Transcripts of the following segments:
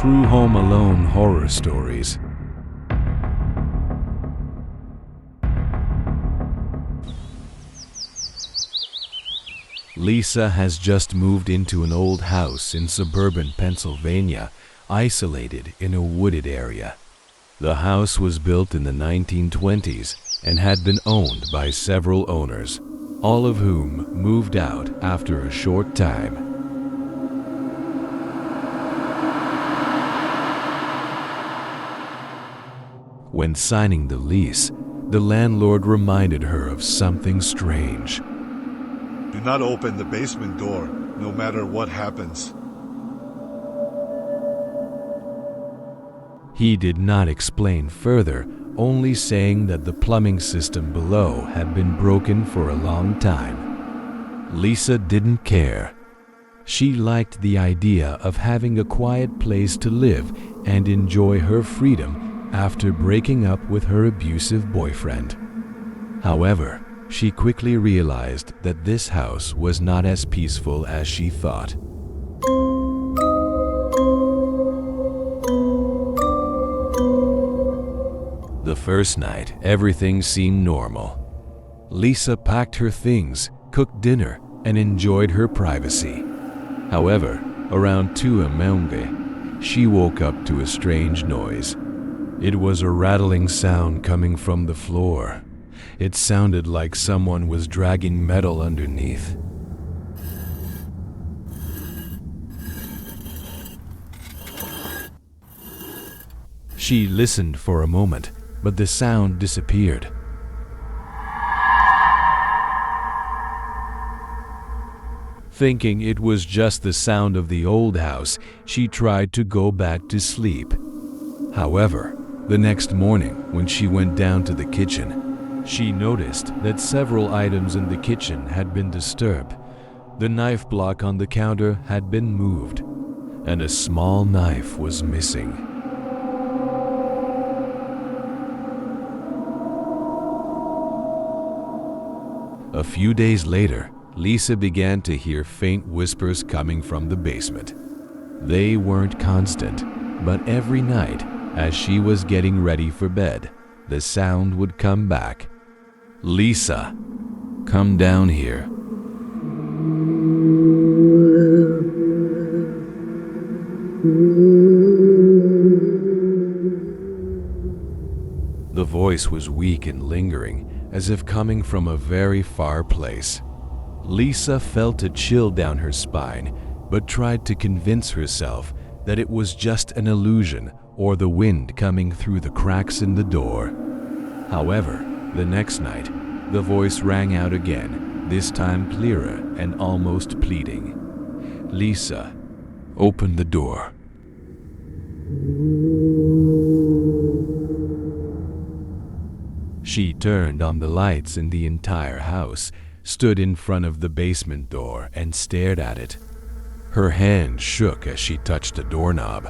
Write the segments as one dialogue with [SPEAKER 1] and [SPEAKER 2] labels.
[SPEAKER 1] True Home Alone horror stories. Lisa has just moved into an old house in suburban Pennsylvania, isolated in a wooded area. The house was built in the 1920s and had been owned by several owners, all of whom moved out after a short time. When signing the lease, the landlord reminded her of something strange.
[SPEAKER 2] Do not open the basement door, no matter what happens.
[SPEAKER 1] He did not explain further, only saying that the plumbing system below had been broken for a long time. Lisa didn't care. She liked the idea of having a quiet place to live and enjoy her freedom after breaking up with her abusive boyfriend. However, she quickly realized that this house was not as peaceful as she thought. The first night, everything seemed normal. Lisa packed her things, cooked dinner, and enjoyed her privacy. However, around 2 a.m, she woke up to a strange noise. It was a rattling sound coming from the floor. It sounded like someone was dragging metal underneath. She listened for a moment, but the sound disappeared. Thinking it was just the sound of the old house, she tried to go back to sleep. However, the next morning, when she went down to the kitchen, she noticed that several items in the kitchen had been disturbed. The knife block on the counter had been moved, and a small knife was missing. A few days later, Lisa began to hear faint whispers coming from the basement. They weren't constant, but every night, as she was getting ready for bed, the sound would come back. "Lisa, come down here." The voice was weak and lingering, as if coming from a very far place. Lisa felt a chill down her spine, but tried to convince herself that it was just an illusion or the wind coming through the cracks in the door. However, the next night, the voice rang out again, this time clearer and almost pleading. "Lisa, open the door." She turned on the lights in the entire house, stood in front of the basement door, and stared at it. Her hand shook as she touched the doorknob.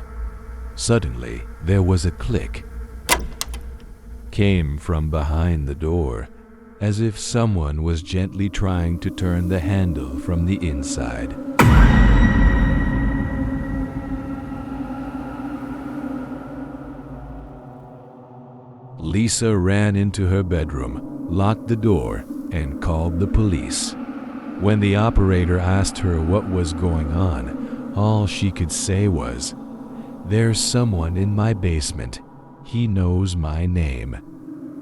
[SPEAKER 1] Suddenly, there was a click. Came from behind the door, as if someone was gently trying to turn the handle from the inside. Lisa ran into her bedroom, locked the door, and called the police. When the operator asked her what was going on, all she could say was, "There's someone in my basement. He knows my name."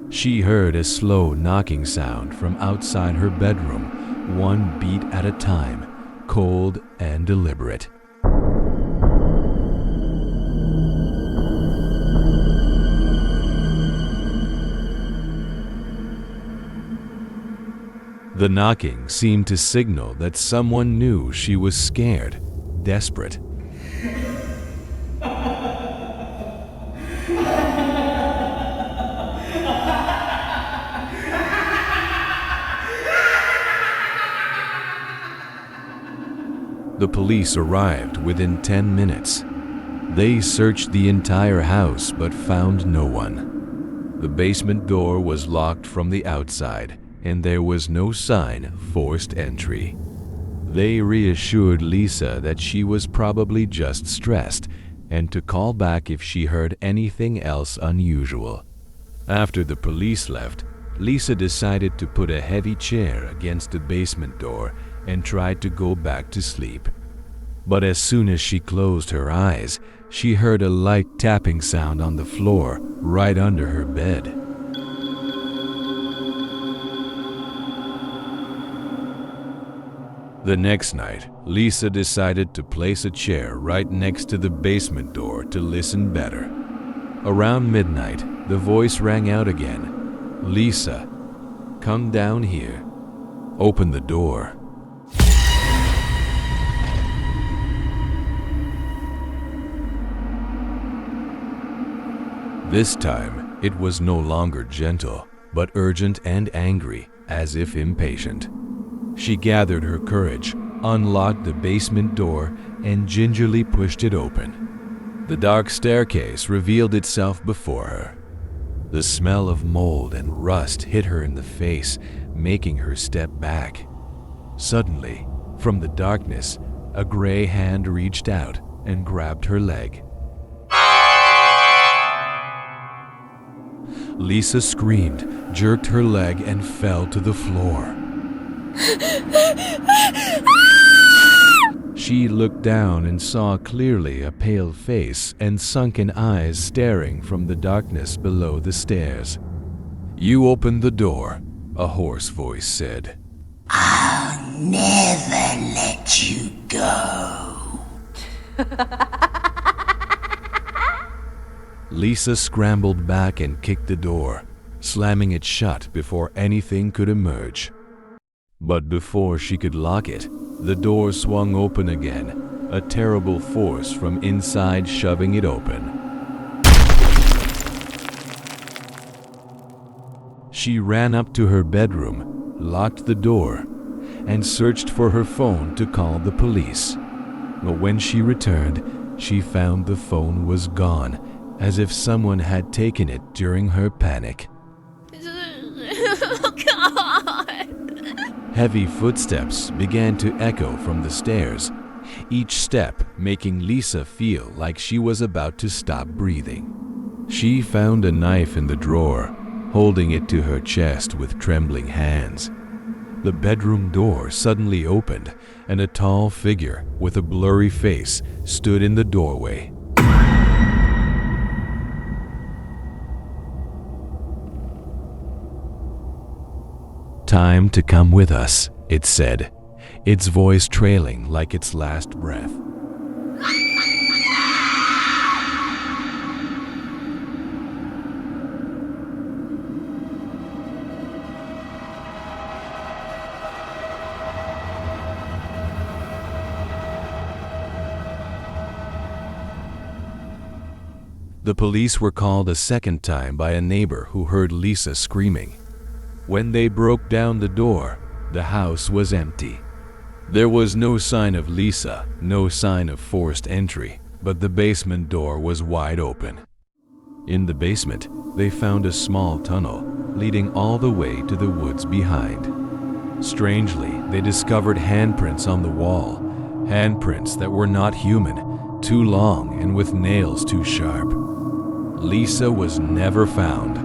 [SPEAKER 1] She heard a slow knocking sound from outside her bedroom, one beat at a time, cold and deliberate. The knocking seemed to signal that someone knew she was scared, desperate. The police arrived within 10 minutes. They searched the entire house but found no one. The basement door was locked from the outside, and there was no sign of forced entry. They reassured Lisa that she was probably just stressed and to call back if she heard anything else unusual. After the police left, Lisa decided to put a heavy chair against the basement door and tried to go back to sleep. But as soon as she closed her eyes, she heard a light tapping sound on the floor right under her bed. The next night, Lisa decided to place a chair right next to the basement door to listen better. Around midnight, the voice rang out again. "Lisa, come down here. Open the door." This time, it was no longer gentle, but urgent and angry, as if impatient. She gathered her courage, unlocked the basement door, and gingerly pushed it open. The dark staircase revealed itself before her. The smell of mold and rust hit her in the face, making her step back. Suddenly, from the darkness, a gray hand reached out and grabbed her leg. Lisa screamed, jerked her leg, and fell to the floor. She looked down and saw clearly a pale face and sunken eyes staring from the darkness below the stairs. "You opened the door," a hoarse voice said.
[SPEAKER 3] "I'll never let you go."
[SPEAKER 1] Lisa scrambled back and kicked the door, slamming it shut before anything could emerge. But before she could lock it, the door swung open again, a terrible force from inside shoving it open. She ran up to her bedroom, locked the door, and searched for her phone to call the police. But when she returned, she found the phone was gone, as if someone had taken it during her panic.
[SPEAKER 4] Oh, God!
[SPEAKER 1] Heavy footsteps began to echo from the stairs, each step making Lisa feel like she was about to stop breathing. She found a knife in the drawer, holding it to her chest with trembling hands. The bedroom door suddenly opened, and a tall figure with a blurry face stood in the doorway. "Time to come with us," it said, its voice trailing like its last breath. The police were called a second time by a neighbor who heard Lisa screaming. When they broke down the door, the house was empty. There was no sign of Lisa, no sign of forced entry, but the basement door was wide open. In the basement, they found a small tunnel leading all the way to the woods behind. Strangely, they discovered handprints on the wall, handprints that were not human, too long and with nails too sharp. Lisa was never found.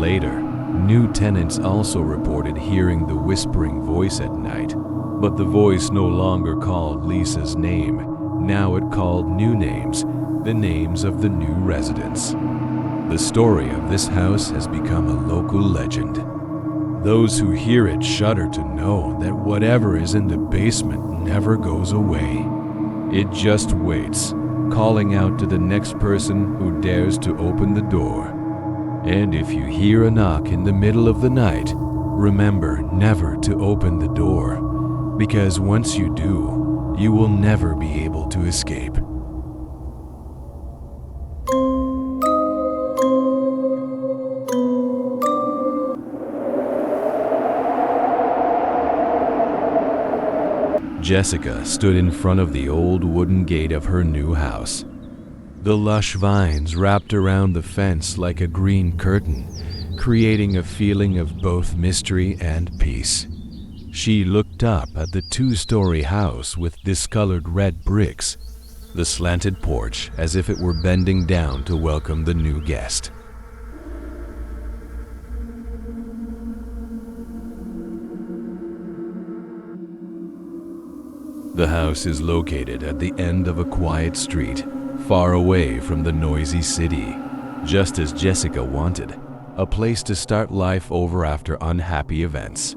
[SPEAKER 1] Later, new tenants also reported hearing the whispering voice at night, but the voice no longer called Lisa's name. Now it called new names, the names of the new residents. The story of this house has become a local legend. Those who hear it shudder to know that whatever is in the basement never goes away. It just waits, calling out to the next person who dares to open the door. And if you hear a knock in the middle of the night, remember never to open the door, because once you do, you will never be able to escape. Jessica stood in front of the old wooden gate of her new house. The lush vines wrapped around the fence like a green curtain, creating a feeling of both mystery and peace. She looked up at the two-story house with discolored red bricks. the slanted porch as if it were bending down to welcome the new guest. The house is located at the end of a quiet street, far away from the noisy city, just as Jessica wanted, a place to start life over after unhappy events.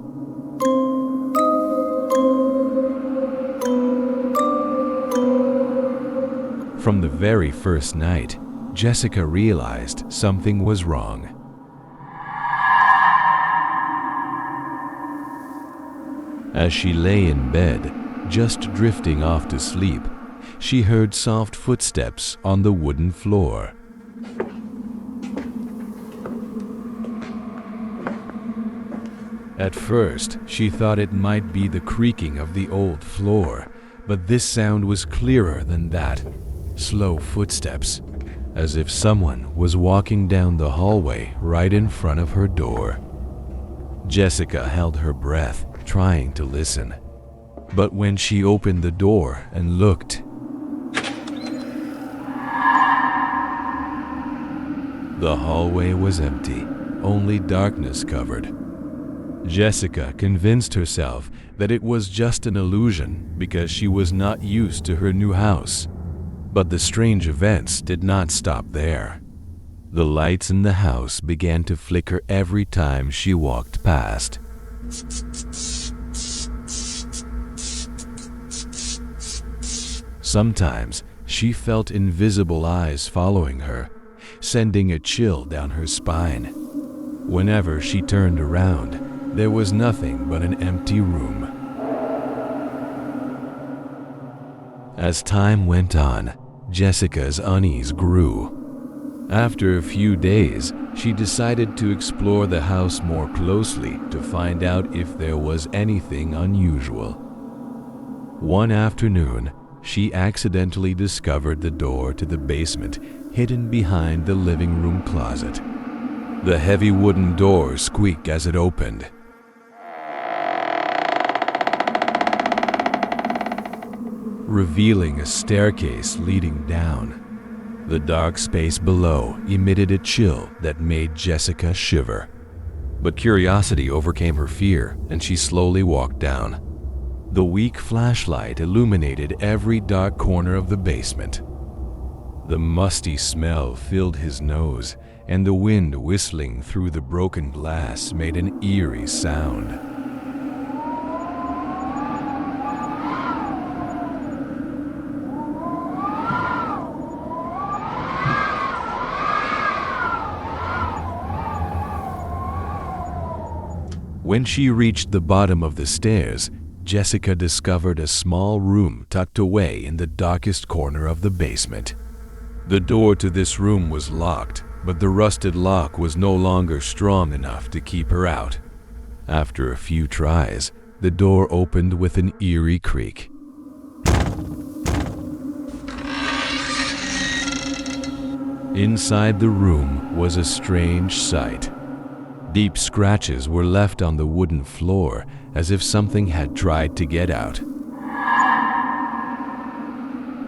[SPEAKER 1] From the very first night, Jessica realized something was wrong. As she lay in bed, just drifting off to sleep, she heard soft footsteps on the wooden floor. At first, she thought it might be the creaking of the old floor, but this sound was clearer than that. Slow footsteps, as if someone was walking down the hallway right in front of her door. Jessica held her breath, trying to listen. But when she opened the door and looked, the hallway was empty, only darkness covered. Jessica convinced herself that it was just an illusion because she was not used to her new house. But the strange events did not stop there. The lights in the house began to flicker every time she walked past. Sometimes she felt invisible eyes following her, sending a chill down her spine. Whenever she turned around, there was nothing but an empty room. As time went on, Jessica's unease grew. After a few days, she decided to explore the house more closely to find out if there was anything unusual. One afternoon, she accidentally discovered the door to the basement hidden behind the living room closet. The heavy wooden door squeaked as it opened. Revealing a staircase leading down. The dark space below emitted a chill that made Jessica shiver. But curiosity overcame her fear, and she slowly walked down. The weak flashlight illuminated every dark corner of the basement. The musty smell filled his nose, and the wind whistling through the broken glass made an eerie sound. When she reached the bottom of the stairs, Jessica discovered a small room tucked away in the darkest corner of the basement. The door to this room was locked, but the rusted lock was no longer strong enough to keep her out. After a few tries, the door opened with an eerie creak. Inside the room was a strange sight. Deep scratches were left on the wooden floor, as if something had tried to get out.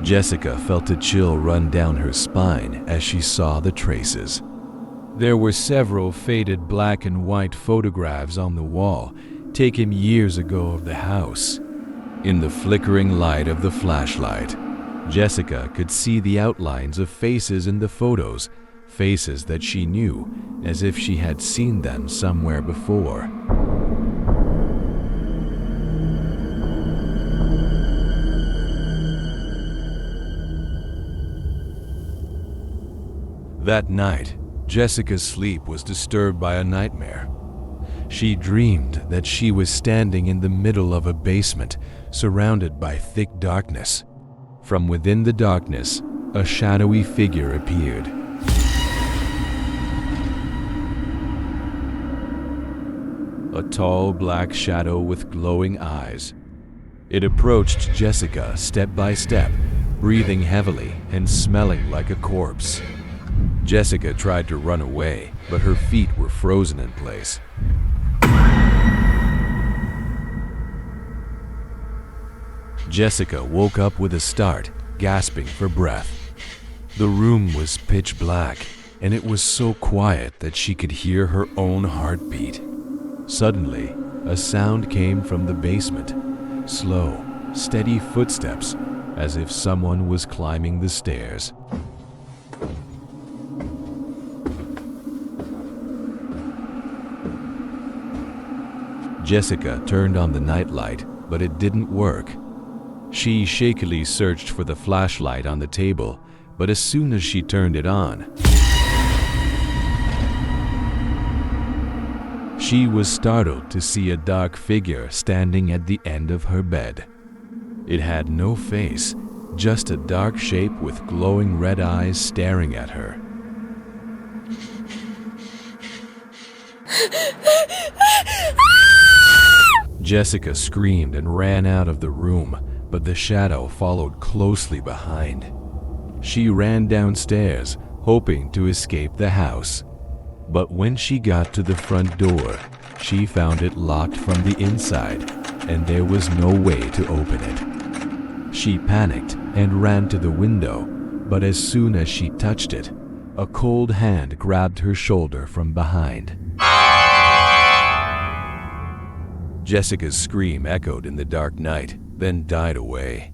[SPEAKER 1] Jessica felt a chill run down her spine as she saw the traces. There were several faded black and white photographs on the wall, taken years ago of the house. In the flickering light of the flashlight, Jessica could see the outlines of faces in the photos, faces that she knew, as if she had seen them somewhere before. That night, Jessica's sleep was disturbed by a nightmare. She dreamed that she was standing in the middle of a basement, surrounded by thick darkness. From within the darkness, a shadowy figure appeared. A tall black shadow with glowing eyes. It approached Jessica step by step, breathing heavily and smelling like a corpse. Jessica tried to run away, but her feet were frozen in place. Jessica woke up with a start, gasping for breath. The room was pitch black, and it was so quiet that she could hear her own heartbeat. Suddenly, a sound came from the basement. Slow, steady footsteps, as if someone was climbing the stairs. Jessica turned on the nightlight, but it didn't work. She shakily searched for the flashlight on the table, but as soon as she turned it on, she was startled to see a dark figure standing at the end of her bed. It had no face, just a dark shape with glowing red eyes staring at her. Jessica screamed and ran out of the room, but the shadow followed closely behind. She ran downstairs, hoping to escape the house. But when she got to the front door, she found it locked from the inside, and there was no way to open it. She panicked and ran to the window, but as soon as she touched it, a cold hand grabbed her shoulder from behind. Jessica's scream echoed in the dark night, then died away.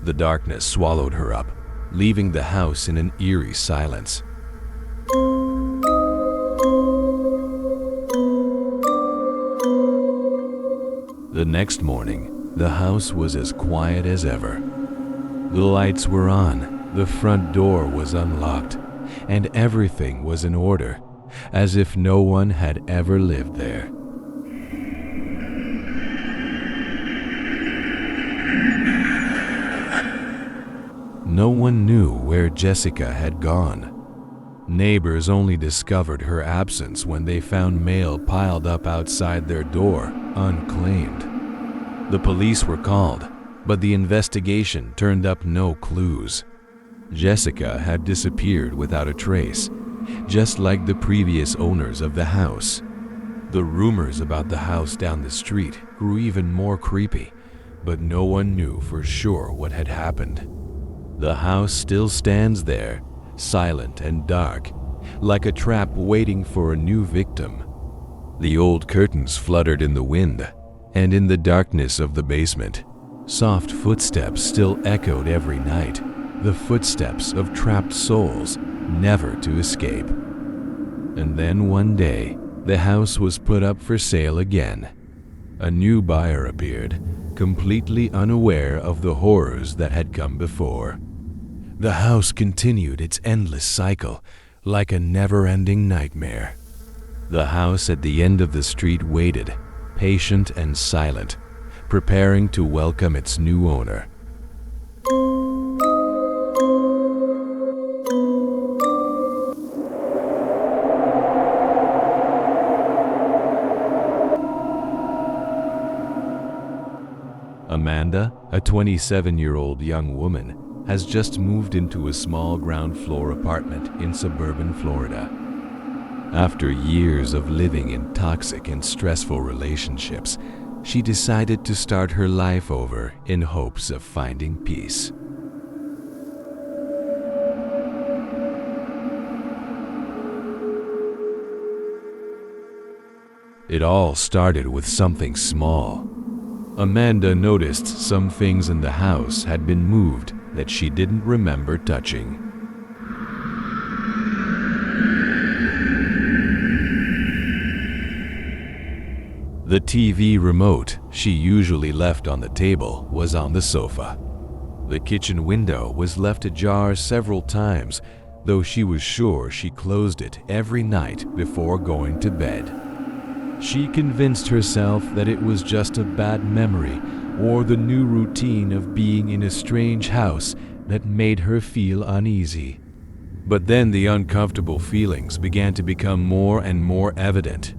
[SPEAKER 1] The darkness swallowed her up, leaving the house in an eerie silence. The next morning, the house was as quiet as ever. The lights were on, the front door was unlocked, and everything was in order, as if no one had ever lived there. No one knew where Jessica had gone. Neighbors only discovered her absence when they found mail piled up outside their door, unclaimed. The police were called, but the investigation turned up no clues. Jessica had disappeared without a trace, just like the previous owners of the house. The rumors about the house down the street grew even more creepy, but no one knew for sure what had happened. The house still stands there, silent and dark, like a trap waiting for a new victim. The old curtains fluttered in the wind, and in the darkness of the basement, soft footsteps still echoed every night, the footsteps of trapped souls, never to escape. And then one day, the house was put up for sale again. A new buyer appeared, completely unaware of the horrors that had come before. The house continued its endless cycle, like a never-ending nightmare. The house at the end of the street waited, patient and silent, preparing to welcome its new owner. Amanda, a 27-year-old young woman, has just moved into a small ground-floor apartment in suburban Florida. After years of living in toxic and stressful relationships, she decided to start her life over in hopes of finding peace. It all started with something small. Amanda noticed some things in the house had been moved that she didn't remember touching. The TV remote she usually left on the table was on the sofa. The kitchen window was left ajar several times, though she was sure she closed it every night before going to bed. She convinced herself that it was just a bad memory or the new routine of being in a strange house that made her feel uneasy. But then the uncomfortable feelings began to become more and more evident.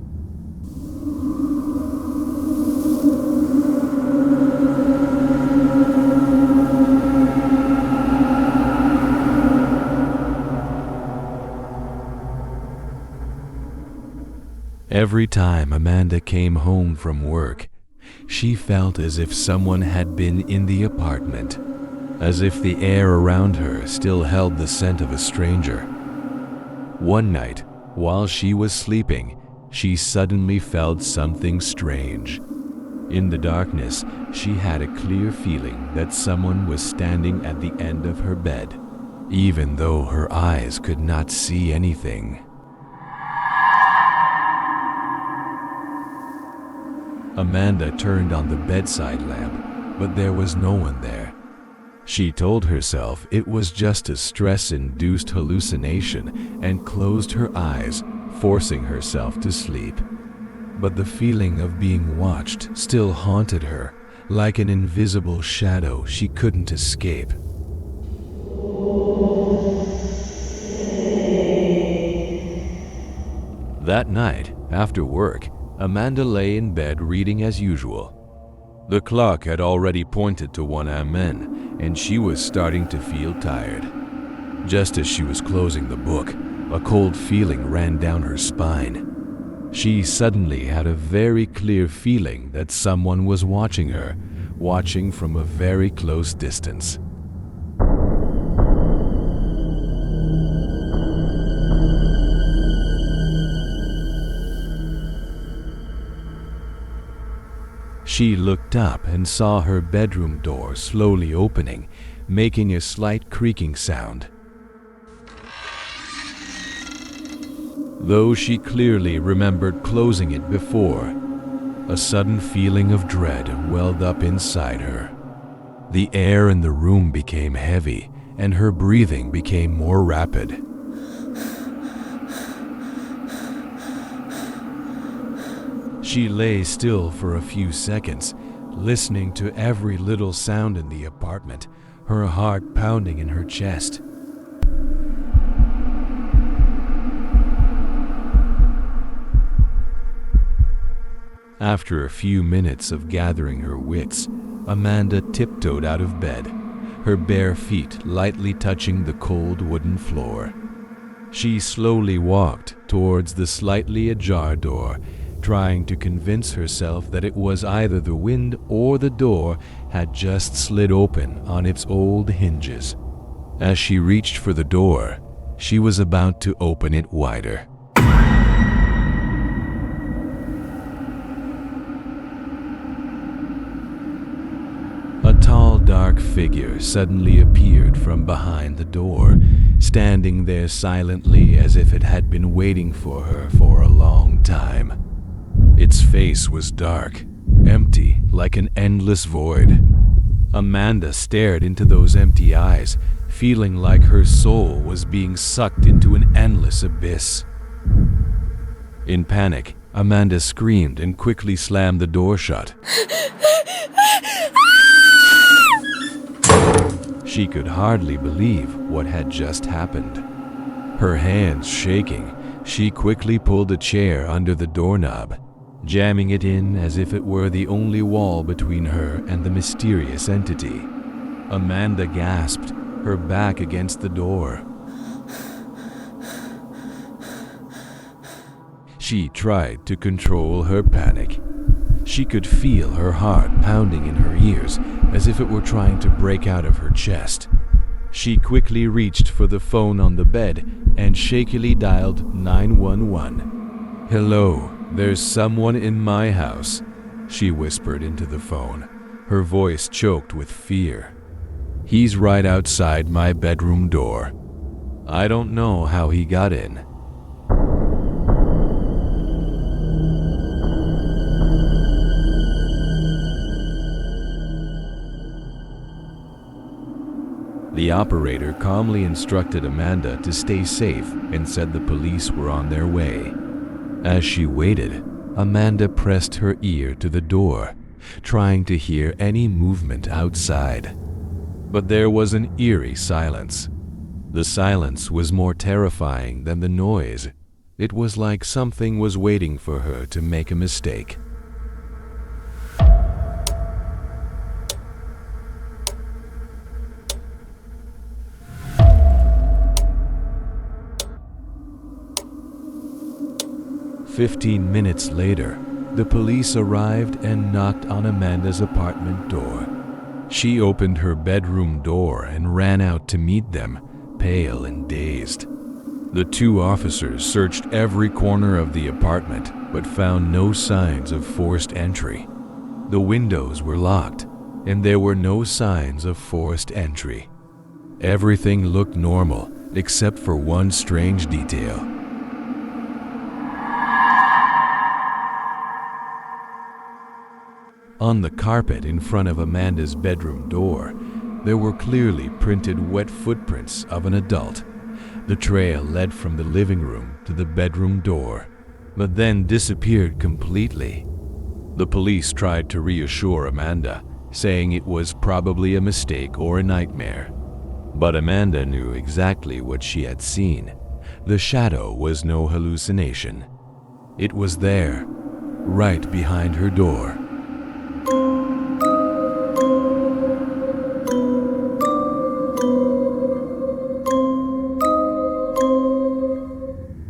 [SPEAKER 1] Every time Amanda came home from work, She felt as if someone had been in the apartment, as if the air around her still held the scent of a stranger. One night, while she was sleeping, she suddenly felt something strange. In the darkness, she had a clear feeling that someone was standing at the end of her bed, even though her eyes could not see anything. Amanda turned on the bedside lamp, but there was no one there. She told herself it was just a stress-induced hallucination and closed her eyes, forcing herself to sleep. But the feeling of being watched still haunted her, like an invisible shadow she couldn't escape. That night, after work, Amanda lay in bed reading as usual. The clock had already pointed to 1 a.m. and she was starting to feel tired. Just as she was closing the book, a cold feeling ran down her spine. She suddenly had a very clear feeling that someone was watching her, watching from a very close distance. She looked up and saw her bedroom door slowly opening, making a slight creaking sound. Though she clearly remembered closing it before, a sudden feeling of dread welled up inside her. The air in the room became heavy, and her breathing became more rapid. She lay still for a few seconds, listening to every little sound in the apartment, her heart pounding in her chest. After a few minutes of gathering her wits, Amanda tiptoed out of bed, her bare feet lightly touching the cold wooden floor. She slowly walked towards the slightly ajar door, trying to convince herself that it was either the wind or the door had just slid open on its old hinges. As she reached for the door, she was about to open it wider. A tall, dark figure suddenly appeared from behind the door, standing there silently as if it had been waiting for her for a long time. Its face was dark, empty, like an endless void. Amanda stared into those empty eyes, feeling like her soul was being sucked into an endless abyss. In panic, Amanda screamed and quickly slammed the door shut. She could hardly believe what had just happened. Her hands shaking, she quickly pulled a chair under the doorknob, jamming it in as if it were the only wall between her and the mysterious entity. Amanda gasped, her back against the door. She tried to control her panic. She could feel her heart pounding in her ears as if it were trying to break out of her chest. She quickly reached for the phone on the bed and shakily dialed 911. "Hello, there's someone in my house," she whispered into the phone, her voice choked with fear. "He's right outside my bedroom door. I don't know how he got in." The operator calmly instructed Amanda to stay safe and said the police were on their way. As she waited, Amanda pressed her ear to the door, trying to hear any movement outside. But there was an eerie silence. The silence was more terrifying than the noise. It was like something was waiting for her to make a mistake. "15 minutes later, the police arrived and knocked on Amanda's apartment door. She opened her bedroom door and ran out to meet them, pale and dazed. The two officers searched every corner of the apartment but found no signs of forced entry. The windows were locked, and there were no signs of forced entry. Everything looked normal except for one strange detail. On the carpet in front of Amanda's bedroom door, there were clearly printed wet footprints of an adult. The trail led from the living room to the bedroom door, but then disappeared completely. The police tried to reassure Amanda, saying it was probably a mistake or a nightmare. But Amanda knew exactly what she had seen. The shadow was no hallucination. It was there, right behind her door.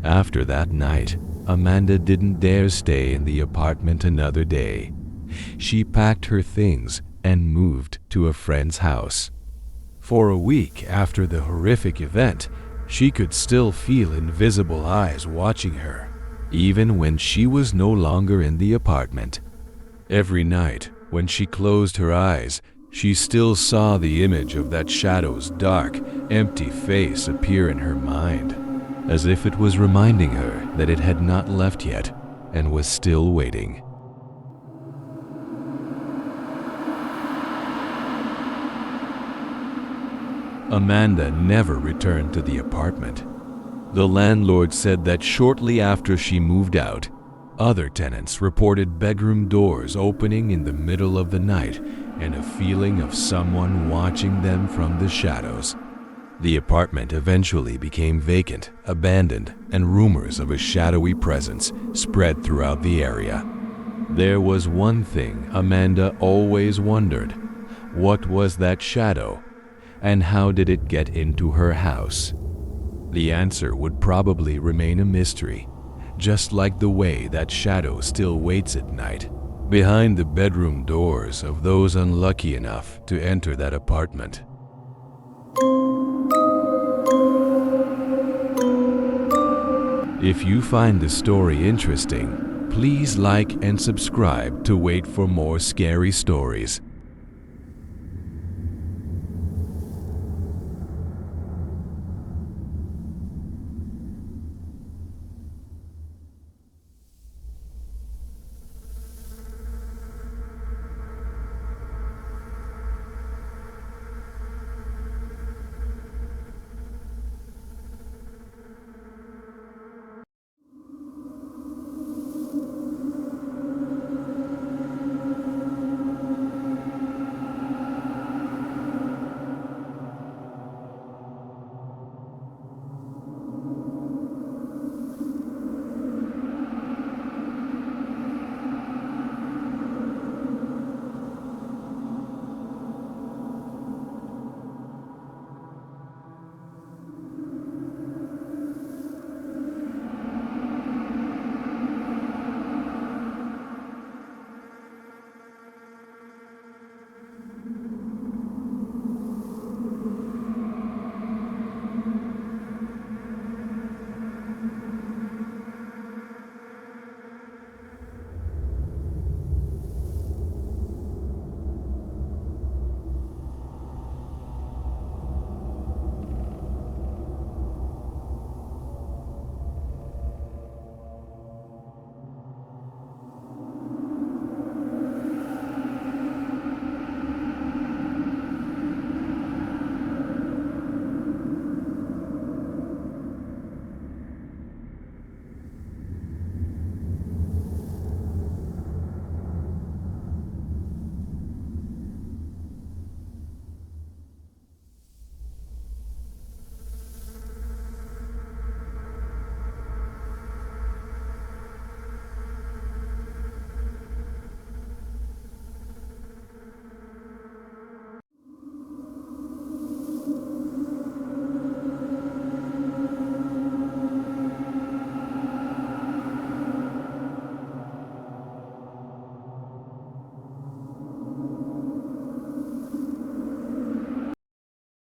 [SPEAKER 1] After that night, Amanda didn't dare stay in the apartment another day. She packed her things and moved to a friend's house. For a week after the horrific event, she could still feel invisible eyes watching her, even when she was no longer in the apartment. Every night, when she closed her eyes, she still saw the image of that shadow's dark, empty face appear in her mind, as if it was reminding her that it had not left yet and was still waiting. Amanda never returned to the apartment. The landlord said that shortly after she moved out, other tenants reported bedroom doors opening in the middle of the night and a feeling of someone watching them from the shadows. The apartment eventually became vacant, abandoned, and rumors of a shadowy presence spread throughout the area. There was one thing Amanda always wondered. What was that shadow? And how did it get into her house? The answer would probably remain a mystery, just like the way that shadow still waits at night, behind the bedroom doors of those unlucky enough to enter that apartment. If you find the story interesting, please like and subscribe to wait for more scary stories.